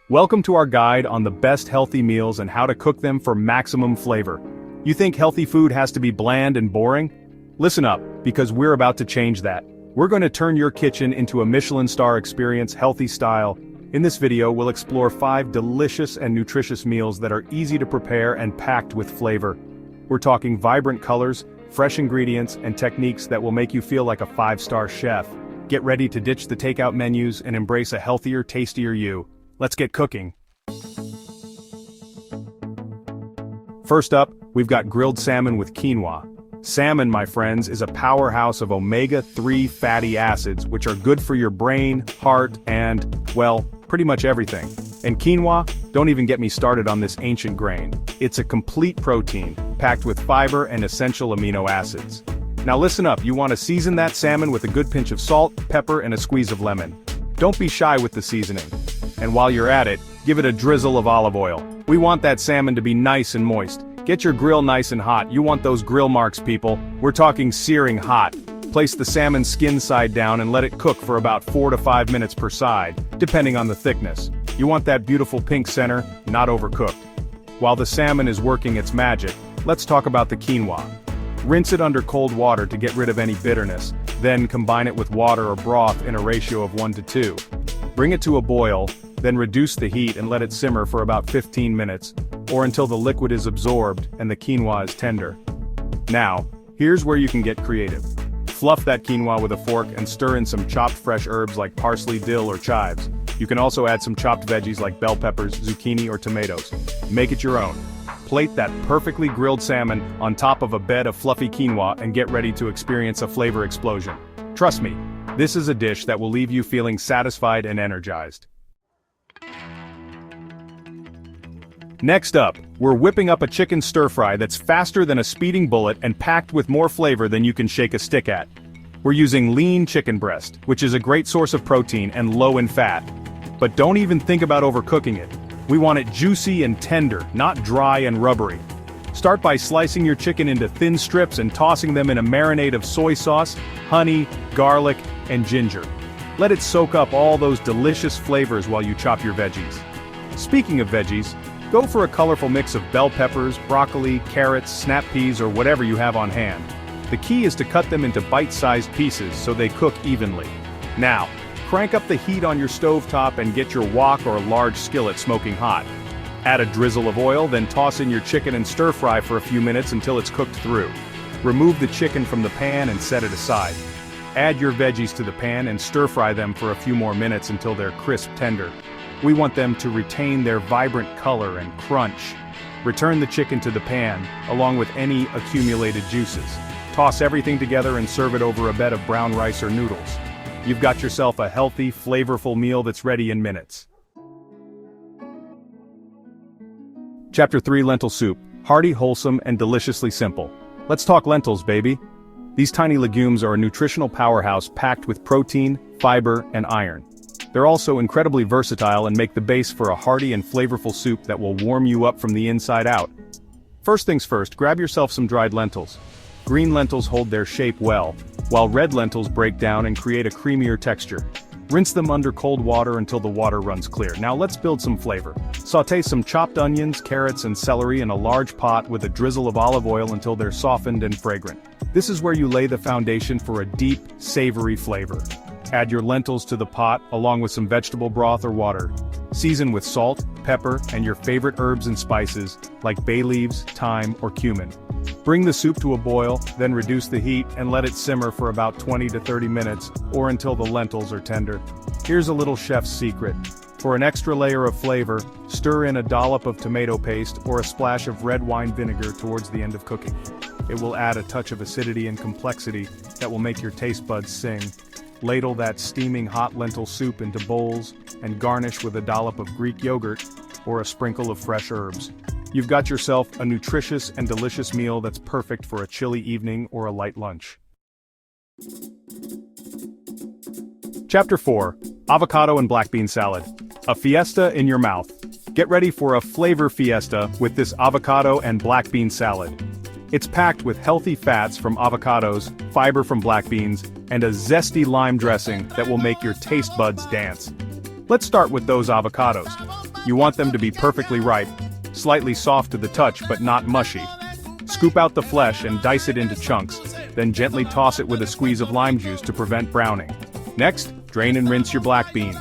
Welcome to our guide on the best healthy meals and how to cook them for maximum flavor. You think healthy food has to be bland and boring? Listen up, because we're about to change that. We're going to turn your kitchen into a Michelin star experience healthy style. In this video, we'll explore 5 delicious and nutritious meals that are easy to prepare and packed with flavor. We're talking vibrant colors, fresh ingredients, and techniques that will make you feel like a 5-star chef. Get ready to ditch the takeout menus and embrace a healthier, tastier you. Let's get cooking. First up, we've got grilled salmon with quinoa. Salmon, my friends, is a powerhouse of omega-3 fatty acids, which are good for your brain, heart, and, well, pretty much everything. And quinoa, don't even get me started on this ancient grain. It's a complete protein, packed with fiber and essential amino acids. Now listen up, you want to season that salmon with a good pinch of salt, pepper, and a squeeze of lemon. Don't be shy with the seasoning. And while you're at it, give it a drizzle of olive oil. We want that salmon to be nice and moist. Get your grill nice and hot, you want those grill marks, people. We're talking searing hot. Place the salmon skin side down and let it cook for about 4 to 5 minutes per side, depending on the thickness. You want that beautiful pink center, not overcooked. While the salmon is working its magic, let's talk about the quinoa. Rinse it under cold water to get rid of any bitterness, then combine it with water or broth in a ratio of 1 to 2. Bring it to a boil, then reduce the heat and let it simmer for about 15 minutes, or until the liquid is absorbed and the quinoa is tender. Now, here's where you can get creative. Fluff that quinoa with a fork and stir in some chopped fresh herbs like parsley, dill, or chives. You can also add some chopped veggies like bell peppers, zucchini, or tomatoes. Make it your own. Plate that perfectly grilled salmon on top of a bed of fluffy quinoa and get ready to experience a flavor explosion. Trust me, this is a dish that will leave you feeling satisfied and energized. Next up, we're whipping up a chicken stir-fry that's faster than a speeding bullet and packed with more flavor than you can shake a stick at. We're using lean chicken breast, which is a great source of protein and low in fat. But don't even think about overcooking it. We want it juicy and tender, not dry and rubbery. Start by slicing your chicken into thin strips and tossing them in a marinade of soy sauce, honey, garlic, and ginger. Let it soak up all those delicious flavors while you chop your veggies. Speaking of veggies, go for a colorful mix of bell peppers, broccoli, carrots, snap peas, or whatever you have on hand. The key is to cut them into bite-sized pieces so they cook evenly. Now, crank up the heat on your stovetop and get your wok or large skillet smoking hot. Add a drizzle of oil, then toss in your chicken and stir-fry for a few minutes until it's cooked through. Remove the chicken from the pan and set it aside. Add your veggies to the pan and stir-fry them for a few more minutes until they're crisp tender. We want them to retain their vibrant color and crunch. Return the chicken to the pan, along with any accumulated juices. Toss everything together and serve it over a bed of brown rice or noodles. You've got yourself a healthy, flavorful meal that's ready in minutes. Chapter 3 Lentil Soup. Hearty, wholesome, and deliciously simple. Let's talk lentils, baby. These tiny legumes are a nutritional powerhouse packed with protein, fiber, and iron. They're also incredibly versatile and make the base for a hearty and flavorful soup that will warm you up from the inside out. First things first, grab yourself some dried lentils. Green lentils hold their shape well, while red lentils break down and create a creamier texture. Rinse them under cold water until the water runs clear. Now let's build some flavor. Sauté some chopped onions, carrots, and celery in a large pot with a drizzle of olive oil until they're softened and fragrant. This is where you lay the foundation for a deep, savory flavor. Add your lentils to the pot, along with some vegetable broth or water. Season with salt, pepper, and your favorite herbs and spices, like bay leaves, thyme, or cumin. Bring the soup to a boil, then reduce the heat and let it simmer for about 20 to 30 minutes, or until the lentils are tender. Here's a little chef's secret. For an extra layer of flavor, stir in a dollop of tomato paste or a splash of red wine vinegar towards the end of cooking. It will add a touch of acidity and complexity that will make your taste buds sing. Ladle that steaming hot lentil soup into bowls and garnish with a dollop of Greek yogurt or a sprinkle of fresh herbs. You've got yourself a nutritious and delicious meal that's perfect for a chilly evening or a light lunch. Chapter 4. Avocado and Black Bean Salad. A fiesta in your mouth. Get ready for a flavor fiesta with this avocado and black bean salad. It's packed with healthy fats from avocados, fiber from black beans, and a zesty lime dressing that will make your taste buds dance. Let's start with those avocados. You want them to be perfectly ripe, slightly soft to the touch but not mushy. Scoop out the flesh and dice it into chunks, then gently toss it with a squeeze of lime juice to prevent browning. Next, drain and rinse your black beans.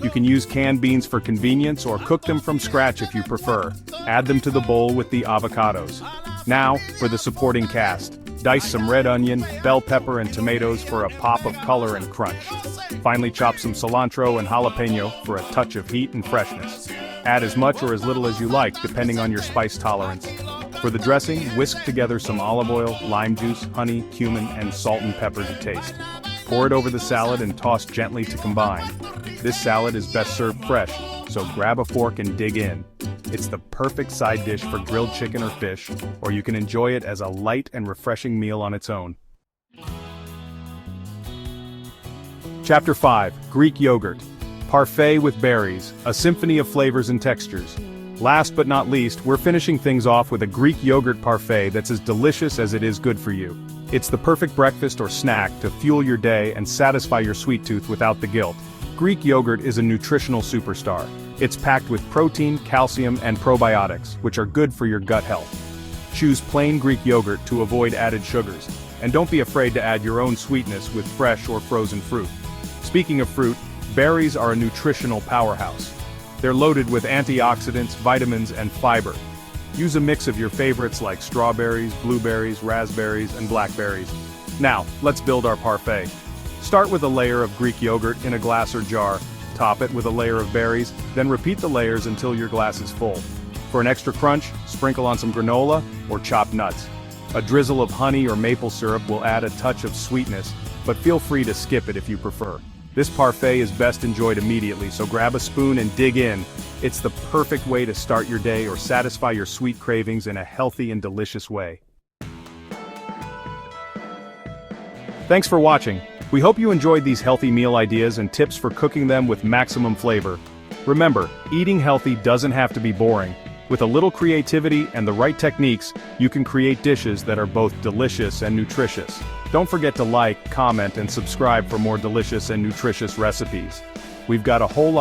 You can use canned beans for convenience or cook them from scratch if you prefer. Add them to the bowl with the avocados. Now, for the supporting cast. Dice some red onion, bell pepper and tomatoes for a pop of color and crunch. Finally chop some cilantro and jalapeno for a touch of heat and freshness. Add as much or as little as you like depending on your spice tolerance. For the dressing, whisk together some olive oil, lime juice, honey, cumin and salt and pepper to taste. Pour it over the salad and toss gently to combine. This salad is best served fresh, so grab a fork and dig in. It's the perfect side dish for grilled chicken or fish, or you can enjoy it as a light and refreshing meal on its own. Chapter 5, Greek Yogurt. Parfait with berries, a symphony of flavors and textures. Last but not least, we're finishing things off with a Greek yogurt parfait that's as delicious as it is good for you. It's the perfect breakfast or snack to fuel your day and satisfy your sweet tooth without the guilt. Greek yogurt is a nutritional superstar. It's packed with protein, calcium, and probiotics, which are good for your gut health. Choose plain Greek yogurt to avoid added sugars, and don't be afraid to add your own sweetness with fresh or frozen fruit. Speaking of fruit, berries are a nutritional powerhouse. They're loaded with antioxidants, vitamins, and fiber. Use a mix of your favorites like strawberries, blueberries, raspberries, and blackberries. Now, let's build our parfait. Start with a layer of Greek yogurt in a glass or jar. Top it with a layer of berries, then repeat the layers until your glass is full. For an extra crunch, sprinkle on some granola or chopped nuts. A drizzle of honey or maple syrup will add a touch of sweetness, but feel free to skip it if you prefer. This parfait is best enjoyed immediately, so grab a spoon and dig in. It's the perfect way to start your day or satisfy your sweet cravings in a healthy and delicious way. Thanks for watching. We hope you enjoyed these healthy meal ideas and tips for cooking them with maximum flavor. Remember, eating healthy doesn't have to be boring. With a little creativity and the right techniques, you can create dishes that are both delicious and nutritious. Don't forget to like, comment, and subscribe for more delicious and nutritious recipes. We've got a whole lot